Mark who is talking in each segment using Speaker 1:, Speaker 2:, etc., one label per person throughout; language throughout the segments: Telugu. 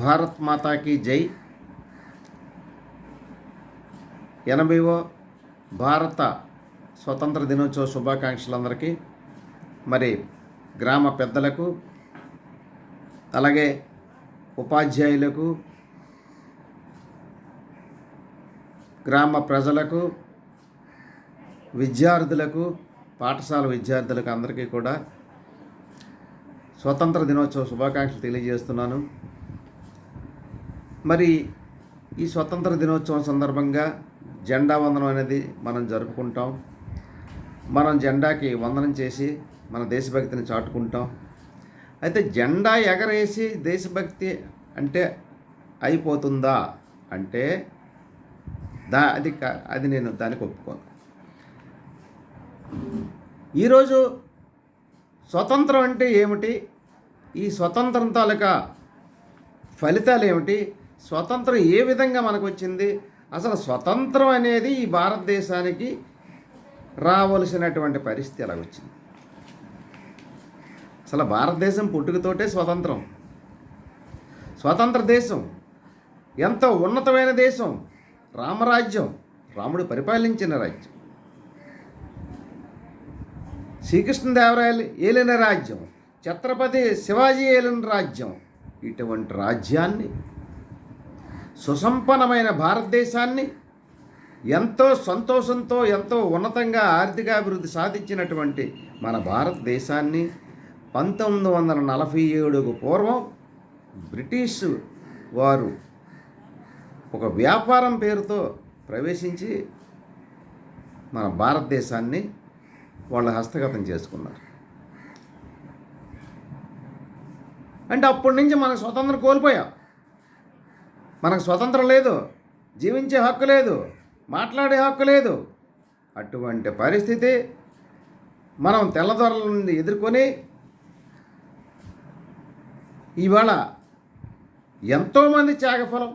Speaker 1: భారత్ మాతాకి జై. 80వ భారత స్వతంత్ర దినోత్సవ శుభాకాంక్షలందరికీ. మరి గ్రామ పెద్దలకు, అలాగే ఉపాధ్యాయులకు, గ్రామ ప్రజలకు, విద్యార్థులకు, పాఠశాల విద్యార్థులకు అందరికీ కూడా స్వతంత్ర దినోత్సవ శుభాకాంక్షలు తెలియజేస్తున్నాను. మరి ఈ స్వతంత్ర దినోత్సవం సందర్భంగా జెండా వందనం అనేది మనం జరుపుకుంటాం. మనం జెండాకి వందనం చేసి మన దేశభక్తిని చాటుకుంటాం. అయితే జెండా ఎగరేసి దేశభక్తి అంటే అయిపోతుందా అంటే అది నేను దానికి ఒప్పుకోను. ఈరోజు స్వతంత్రం అంటే ఏమిటి, ఈ స్వతంత్రం తాలూకా ఫలితాలు ఏమిటి, స్వతంత్రం ఏ విధంగా మనకు వచ్చింది, అసలు స్వతంత్రం అనేది ఈ భారతదేశానికి రావలసినటువంటి పరిస్థితి ఎలా వచ్చింది. అసలు భారతదేశం పుట్టుకతోటే స్వతంత్రం. స్వతంత్ర దేశం, ఎంతో ఉన్నతమైన దేశం, రామరాజ్యం, రాముడు పరిపాలించిన రాజ్యం, శ్రీకృష్ణదేవరాయలు ఏలిన రాజ్యం, ఛత్రపతి శివాజీ ఏలిన రాజ్యం. ఇటువంటి రాజ్యాన్ని, సుసంపన్నమైన భారతదేశాన్ని, ఎంతో సంతోషంతో ఎంతో ఉన్నతంగా ఆర్థికాభివృద్ధి సాధించినటువంటి మన భారతదేశాన్ని 1947కు పూర్వం బ్రిటిష్ వారు ఒక వ్యాపారం పేరుతో ప్రవేశించి మన భారతదేశాన్ని వాళ్ళు హస్తగతం చేసుకున్నారు. అంటే అప్పటి నుంచి మనకు స్వతంత్రం కోల్పోయాం. మనకు స్వతంత్రం లేదు, జీవించే హక్కు లేదు, మాట్లాడే హక్కు లేదు. అటువంటి పరిస్థితి మనం తెల్లదొరల నుండి ఎదుర్కొని ఇవాళ ఎంతోమంది త్యాగఫలం,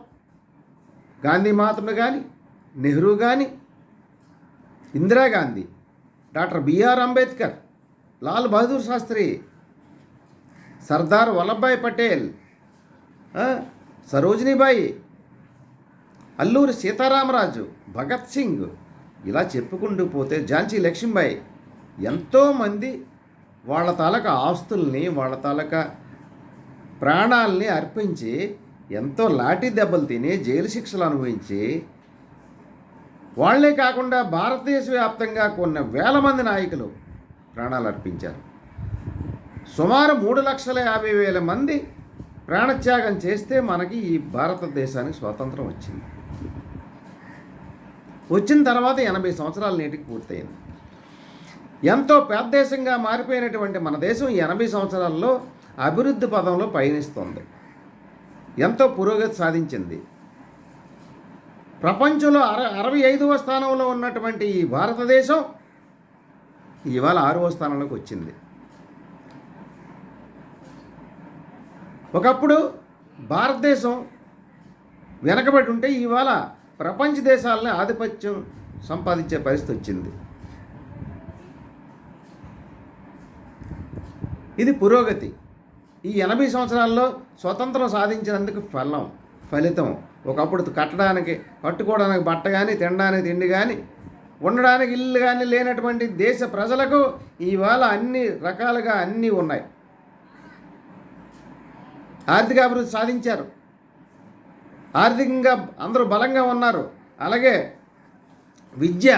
Speaker 1: గాంధీ మహాత్ముడు కానీ, నెహ్రూ కానీ, ఇందిరాగాంధీ, డాక్టర్ బిఆర్ అంబేద్కర్, లాల్ బహదూర్ శాస్త్రి, సర్దార్ వల్లభాయ్ పటేల్, సరోజినీబాయి, అల్లూరి సీతారామరాజు, భగత్ సింగ్, ఇలా చెప్పుకుంటూ పోతే ఝాన్సీ లక్ష్మీబాయి, ఎంతోమంది వాళ్ళ తాలూకా ఆస్తుల్ని, వాళ్ళ తాలూకా ప్రాణాలని అర్పించి, ఎంతో లాఠీ దెబ్బలు తిని జైలు శిక్షలు అనుభవించి, వాళ్లే కాకుండా భారతదేశ వ్యాప్తంగా కొన్ని వేల మంది నాయకులు ప్రాణాలు అర్పించారు. సుమారు 3,50,000 మంది ప్రాణత్యాగం చేస్తే మనకి ఈ భారతదేశానికి స్వాతంత్రం వచ్చింది. వచ్చిన తర్వాత 80 సంవత్సరాల నేటికి పూర్తయింది. ఎంతో పేద దేశంగా మారిపోయినటువంటి మన దేశం 80 సంవత్సరాల్లో అభివృద్ధి పదంలో పయనిస్తుంది. ఎంతో పురోగతి సాధించింది. ప్రపంచంలో 65వ స్థానంలో ఉన్నటువంటి ఈ భారతదేశం ఇవాళ 6వ స్థానంలోకి వచ్చింది. ఒకప్పుడు భారతదేశం వెనకబడి ఉంటే ఇవాళ ప్రపంచ దేశాలని ఆధిపత్యం సంపాదించే పరిస్థితి వచ్చింది. ఇది పురోగతి. ఈ 80 సంవత్సరాల్లో స్వతంత్రం సాధించినందుకు ఫలితం ఒకప్పుడు కట్టుకోవడానికి బట్ట కానీ, తినడానికి తిండి కానీ, ఉండడానికి ఇల్లు కానీ లేనటువంటి దేశ ప్రజలకు ఇవాళ అన్ని రకాలుగా అన్నీ ఉన్నాయి. ఆర్థిక అభివృద్ధి సాధించారు, ఆర్థికంగా అందరూ బలంగా ఉన్నారు. అలాగే విద్య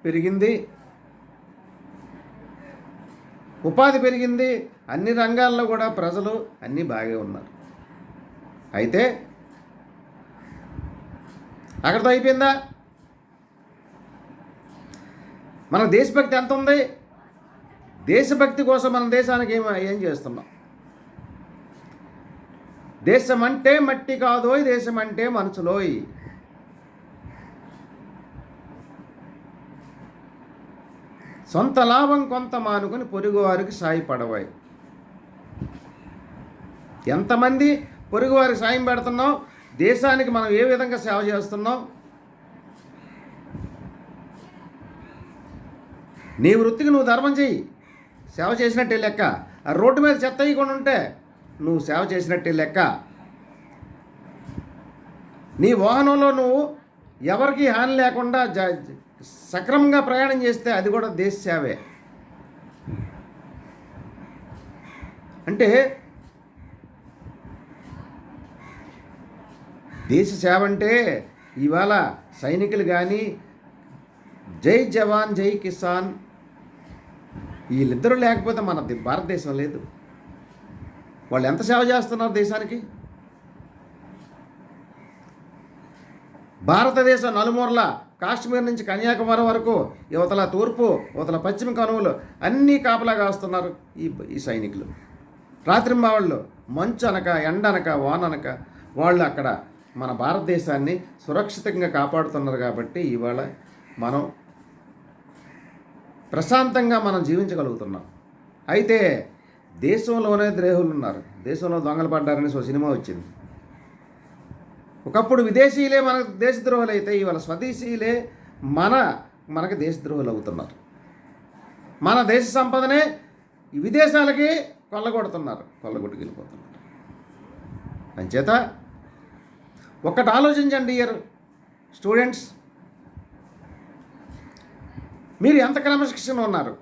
Speaker 1: పెరిగింది, ఉపాధి పెరిగింది, అన్ని రంగాల్లో కూడా ప్రజలు అన్నీ బాగా ఉన్నారు. అయితే అక్కడితో అయిపోయిందా? మన దేశభక్తి ఎంత ఉంది? దేశభక్తి కోసం మన దేశానికి ఏం చేస్తున్నాం? దేశం అంటే మట్టి కాదోయ్, దేశం అంటే మనసులోయ్. సొంత లాభం కొంత మానుకొని పొరుగువారికి సాయపడవాయి. ఎంతమంది పొరుగువారికి సాయం పెడుతున్నాం? దేశానికి మనం ఏ విధంగా సేవ చేస్తున్నాం? నీ వృత్తికి నువ్వు ధర్మం చెయ్యి, సేవ చేసినట్టే లెక్క. ఆ రోడ్డు మీద చెత్త వేయకుండా ఉంటే నువ్వు సేవ చేసినట్టే లెక్క. నీ వాహనంలో నువ్వు ఎవరికి హాని లేకుండా సక్రమంగా ప్రయాణం చేస్తే అది కూడా దేశ సేవే. అంటే దేశ సేవ అంటే ఇవాళ సైనికులు కానీ జై జవాన్ జై కిసాన్ వీళ్ళిద్దరూ లేకపోతే మన భారతదేశం లేదు. వాళ్ళు ఎంత సేవ చేస్తున్నారు దేశానికి. భారతదేశం నలుమూరల కాశ్మీర్ నుంచి కన్యాకుమారి వరకు యువతల తూర్పు యువతల పశ్చిమ కనుమలు అన్నీ కాపలాగా వస్తున్నారు ఈ సైనికులు. రాత్రింబావాళ్ళు మంచు అనక ఎండ అనక వాన అనక వాళ్ళు అక్కడ మన భారతదేశాన్ని సురక్షితంగా కాపాడుతున్నారు. కాబట్టి ఇవాళ మనం ప్రశాంతంగా మనం జీవించగలుగుతున్నాం. అయితే దేశంలోనే ద్రోహులు ఉన్నారు, దేశంలో దొంగలు పడ్డారని సినిమా వచ్చింది. ఒకప్పుడు విదేశీయులే మనకు దేశద్రోహులు అయితే ఇవాళ స్వదేశీయులే మనకు దేశద్రోహులు అవుతున్నారు. మన దేశ సంపదనే విదేశాలకి కొల్లగొట్టుకెళ్ళిపోతున్నారు. అంచేత ఒక్కటి ఆలోచించండి ఇయర్ స్టూడెంట్స్, మీరు ఎంత క్రమశిక్షణ ఉన్నారు.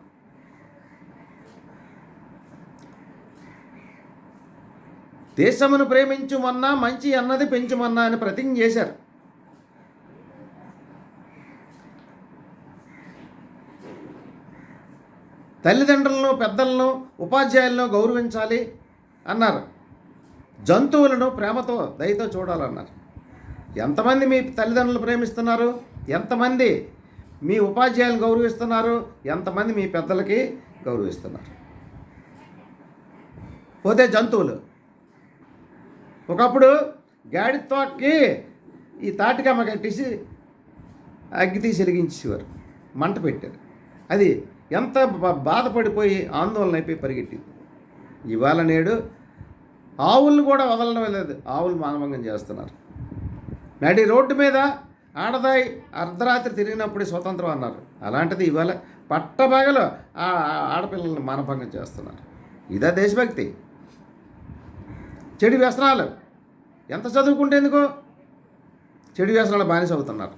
Speaker 1: దేశమును ప్రేమించుమన్నా మంచి అన్నది పెంచుమన్నా అని ప్రతిజ్ఞ చేశారు. తల్లిదండ్రులను పెద్దలను ఉపాధ్యాయులను గౌరవించాలి అన్నారు. జంతువులను ప్రేమతో దయతో చూడాలన్నారు. ఎంతమంది మీ తల్లిదండ్రులు ప్రేమిస్తున్నారు? ఎంతమంది మీ ఉపాధ్యాయులను గౌరవిస్తున్నారు? ఎంతమంది మీ పెద్దలకి గౌరవిస్తున్నారు? పోతే జంతువులు ఒకప్పుడు గాడి తోక్కి ఈ తాటికమ్మ కట్టేసి అగ్గి తీసి వెలిగించేవారు, మంట పెట్టారు. అది ఎంత బాధపడిపోయి ఆందోళన అయిపోయి పరిగెట్టింది. ఇవాళ నేడు ఆవులను కూడా వదలడం లేదు, ఆవులు మానభంగం చేస్తున్నారు. నడి రోడ్డు మీద ఆడదాయి అర్ధరాత్రి తిరిగినప్పుడు స్వతంత్రం అన్నారు. అలాంటిది ఇవాళ పట్టబగలు ఆ ఆడపిల్లల్ని మానభంగం చేస్తున్నారు. ఇదా దేశభక్తి? చెడు వ్యసనాలు, ఎంత చదువుకుంటే ఎందుకో చెడు వ్యసనాలు బానిస అవుతున్నారు.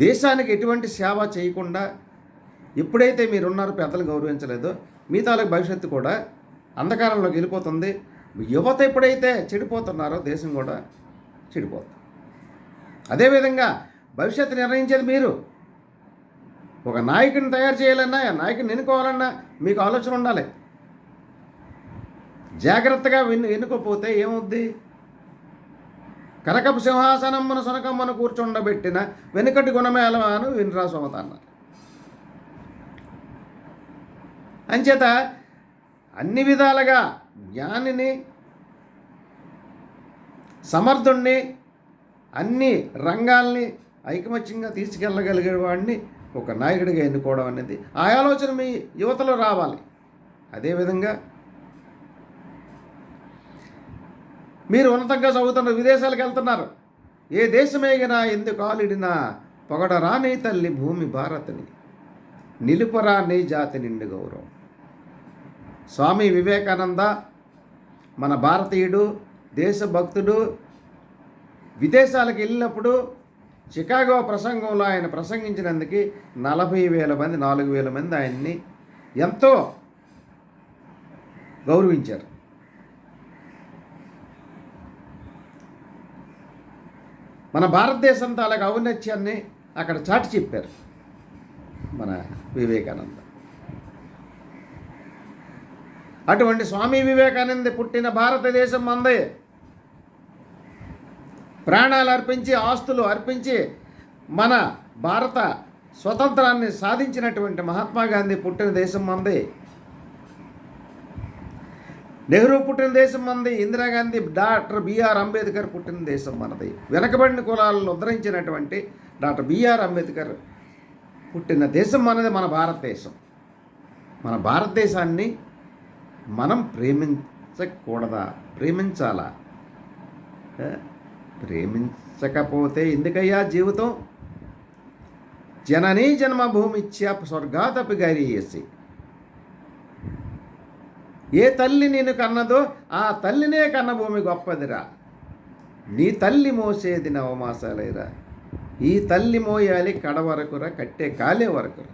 Speaker 1: దేశానికి ఎటువంటి సేవ చేయకుండా ఎప్పుడైతే మీరున్నారో పెద్దలు గౌరవించలేదో మీ తాలూకు భవిష్యత్తు కూడా అంధకారంలోకి వెళ్ళిపోతుంది. యువత ఎప్పుడైతే చెడిపోతున్నారో దేశం కూడా చెడిపోతుంది. అదేవిధంగా భవిష్యత్తు నిర్ణయించేది మీరు. ఒక నాయకుడిని తయారు చేయాలన్నా, నాయకుడిని ఎన్నుకోవాలన్నా మీకు ఆలోచన ఉండాలి. జాగ్రత్తగా ఎన్నుకోపోతే ఏమవుద్ది? కనకపు సింహాసనమ్మను సునకమ్మను కూర్చుండబెట్టిన వెనుకటి గుణమేళను వినరా సోమత అన్నారు. అంచేత అన్ని విధాలుగా జ్ఞానిని, సమర్థుణ్ణి, అన్ని రంగాల్ని ఐకమత్యంగా తీసుకెళ్ళగలిగే వాడిని ఒక నాయకుడిగా ఎన్నుకోవడం అనేది ఆ ఆలోచన మీ యువతలో రావాలి. అదేవిధంగా మీరు ఉన్నతంగా చదువుతున్నారు, విదేశాలకు వెళ్తున్నారు. ఏ దేశమేగినా ఎందుకు ఆలిడినా పొగడరా నీ తల్లి భూమి భారతిని, నిలుపరా నీ జాతి నిండు గౌరవం. స్వామి వివేకానంద మన భారతీయుడు, దేశభక్తుడు. విదేశాలకు వెళ్ళినప్పుడు చికాగో ప్రసంగంలో ఆయన ప్రసంగించినందుకు 40,000 మంది 4,000 మంది ఆయన్ని ఎంతో గౌరవించారు. మన భారతదేశం తాలూకు ఔన్నత్యాన్ని అక్కడ చాటి చెప్పారు మన వివేకానంద. అటువంటి స్వామి వివేకానంద పుట్టిన భారతదేశం మందే. ప్రాణాలు అర్పించి, ఆస్తులు అర్పించి మన భారత స్వతంత్రాన్ని సాధించినటువంటి మహాత్మా గాంధీ పుట్టిన దేశం మందే. నెహ్రూ పుట్టిన దేశం మనది. ఇందిరాగాంధీ, డాక్టర్ బిఆర్ అంబేద్కర్ పుట్టిన దేశం మనది. వెనకబడిన కులాలను ఉద్ధరించినటువంటి డాక్టర్ బిఆర్ అంబేద్కర్ పుట్టిన దేశం మనది, మన భారతదేశం. మన భారతదేశాన్ని మనం ప్రేమించకూడదా? ప్రేమించాలా? ప్రేమించకపోతే ఎందుకయ్యా జీవితం? జననీ జన్మభూమిత్య స్వర్గాదపి గరీయసి. ఏ తల్లి నిన్ను కన్నదో ఆ తల్లినే కన్నభూమి గొప్పదిరా. నీ తల్లి మోసేది నవమాసాలైరా. ఈ తల్లి మోయాలి కడ వరకురా, కట్టే కాలే వరకురా.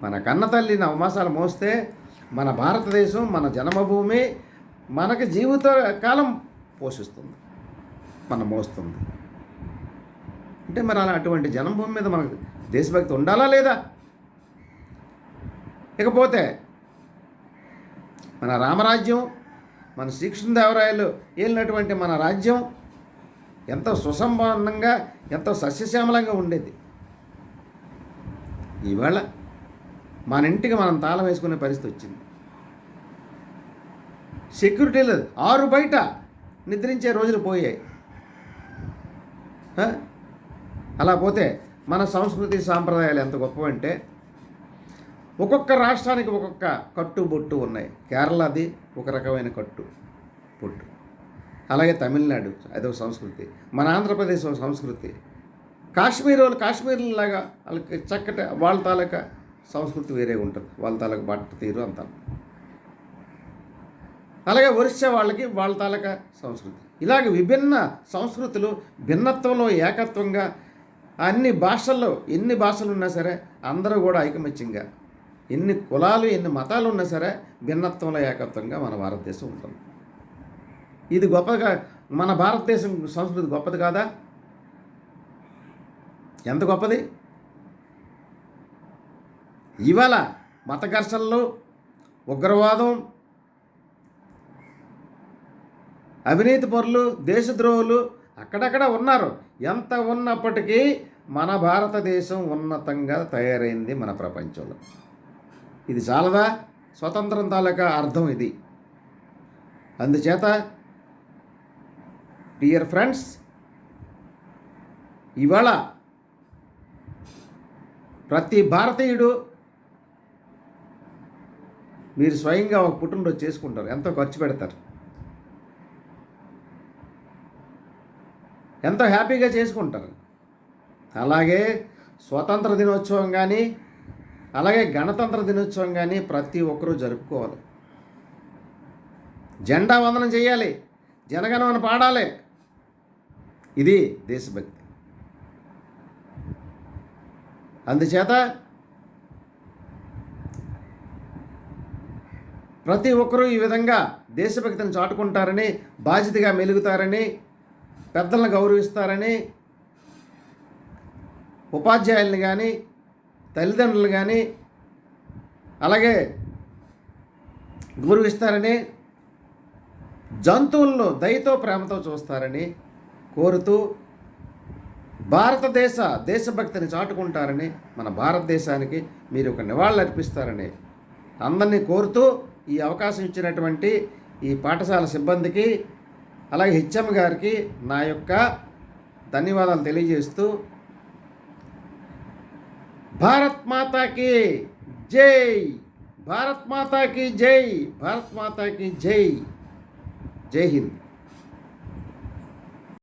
Speaker 1: మన కన్న తల్లి నవమాసాలు మోస్తే మన భారతదేశం, మన జన్మభూమి మనకి జీవిత కాలం పోషిస్తుంది, మనం మోస్తుంది. అంటే మరి అలా అటువంటి జన్మభూమి మీద మనకు దేశభక్తి ఉండాలా లేదా? ఇకపోతే మన రామరాజ్యం, మన శ్రీకృష్ణదేవరాయలు ఏలినటువంటి మన రాజ్యం ఎంతో సుసంపన్నంగా, ఎంతో సస్యశ్యామలంగా ఉండేది. ఈవేళ మన ఇంటికి మనం తాళం వేసుకునే పరిస్థితి వచ్చింది. సెక్యూరిటీ లేదు, 6 బయట నిద్రించే రోజులు పోయాయి. అలా పోతే మన సంస్కృతి సాంప్రదాయాలు ఎంత గొప్పవంటే ఒక్కొక్క రాష్ట్రానికి ఒక్కొక్క కట్టుబొట్టు ఉన్నాయి. కేరళది ఒక రకమైన కట్టు బొట్టు, అలాగే తమిళనాడు అదొక సంస్కృతి, మన ఆంధ్రప్రదేశ్ ఒక సంస్కృతి, కాశ్మీర్ వాళ్ళు కాశ్మీర్లాగా వాళ్ళకి చక్కటి వాళ్ళ తాలూకా సంస్కృతి వేరే ఉంటుంది, వాళ్ళ తాలూకా బట్ట తీరు అంతా. అలాగే ఒరిస్సా వాళ్ళకి వాళ్ళ తాలూకా సంస్కృతి. ఇలాగ విభిన్న సంస్కృతులు భిన్నత్వంలో ఏకత్వంగా అన్ని భాషల్లో ఎన్ని భాషలు ఉన్నా సరే అందరూ కూడా ఐకమత్యంగా, ఎన్ని కులాలు ఎన్ని మతాలు ఉన్నా సరే భిన్నత్వంలో ఏకత్వంగా మన భారతదేశం ఉంటుంది. ఇది గొప్పగా, మన భారతదేశం సంస్కృతి గొప్పది కాదా? ఎంత గొప్పది! ఇవాళ మత ఘర్షణలు, ఉగ్రవాదం, అవినీతి పరులు, దేశద్రోహులు అక్కడక్కడ ఉన్నారు. ఎంత ఉన్నప్పటికీ మన భారతదేశం ఉన్నతంగా తయారైంది మన ప్రపంచంలో. ఇది చాలదా? స్వతంత్రం తాలూకా అర్థం ఇది. అందుచేత డియర్ ఫ్రెండ్స్, ఇవాళ ప్రతి భారతీయుడు మీరు స్వయంగా ఒక పుట్టినరోజు చేసుకుంటారు, ఎంతో ఖర్చు పెడతారు, ఎంతో హ్యాపీగా చేసుకుంటారు. అలాగే స్వతంత్ర దినోత్సవం కానీ, అలాగే గణతంత్ర దినోత్సవం కానీ ప్రతి ఒక్కరూ జరుపుకోవాలి. జెండా వందనం చేయాలి, జనగణమన పాడాలి. ఇది దేశభక్తి. అందుచేత ప్రతి ఒక్కరూ ఈ విధంగా దేశభక్తిని చాటుకుంటారని, బాధ్యతగా మెలుగుతారని, పెద్దలను గౌరవిస్తారని, ఉపాధ్యాయుల్ని కానీ, తల్లిదండ్రులు కానీ అలాగే గౌరవిస్తారని, జంతువులను దయతో ప్రేమతో చూస్తారని కోరుతూ దేశభక్తిని చాటుకుంటారని, మన భారతదేశానికి మీరు ఒక నివాళులు అర్పిస్తారని అందరినీ కోరుతూ ఈ అవకాశం ఇచ్చినటువంటి ఈ పాఠశాల సిబ్బందికి అలాగే హెచ్ఎం గారికి నా యొక్క ధన్యవాదాలు తెలియజేస్తూ భారత్ మాతాకి జై, భారత్ మాతాకి జై, భారత్ మాతాకి జై, జై హింద్.